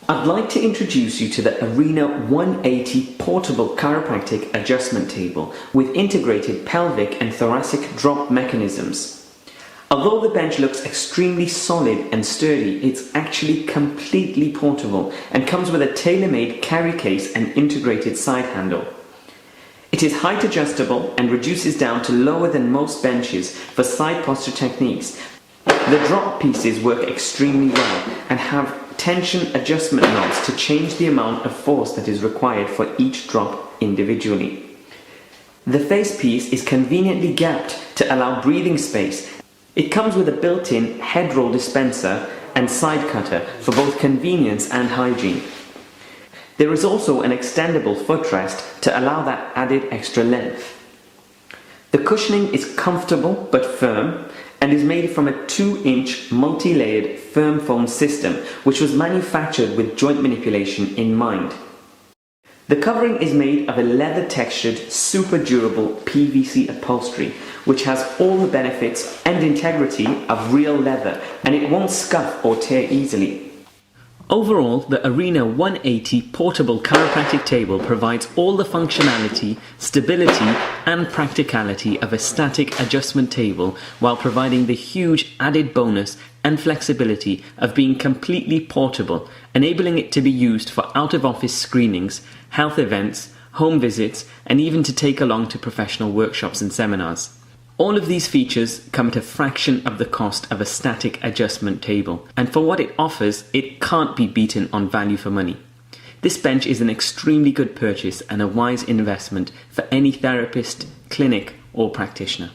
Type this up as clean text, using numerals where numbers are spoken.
I'd like to introduce you to the Arena 180 portable chiropractic adjustment table with integrated pelvic and thoracic drop mechanisms. Although the bench looks extremely solid and sturdy, it's actually completely portable and comes with a tailor-made carry case and integrated side handle. It is height adjustable and reduces down to lower than most benches for side posture techniques. The drop pieces work extremely well and have tension adjustment knobs to change the amount of force that is required for each drop individually. The face piece is conveniently gapped to allow breathing space. It comes with a built-in head roll dispenser and side cutter for both convenience and hygiene. There is also an extendable footrest to allow that added extra length. The cushioning is comfortable but firm and is made from a 2-inch multi-layered firm foam system which was manufactured with joint manipulation in mind. The covering is made of a leather textured super durable PVC upholstery which has all the benefits and integrity of real leather, and it won't scuff or tear easily. Overall, the Arena 180 portable chiropractic table provides all the functionality, stability and practicality of a static adjustment table while providing the huge added bonus and flexibility of being completely portable, enabling it to be used for out-of-office screenings, health events, home visits and even to take along to professional workshops and seminars. All of these features come at a fraction of the cost of a static adjustment table, and for what it offers, it can't be beaten on value for money. This bench is an extremely good purchase and a wise investment for any therapist, clinic or practitioner.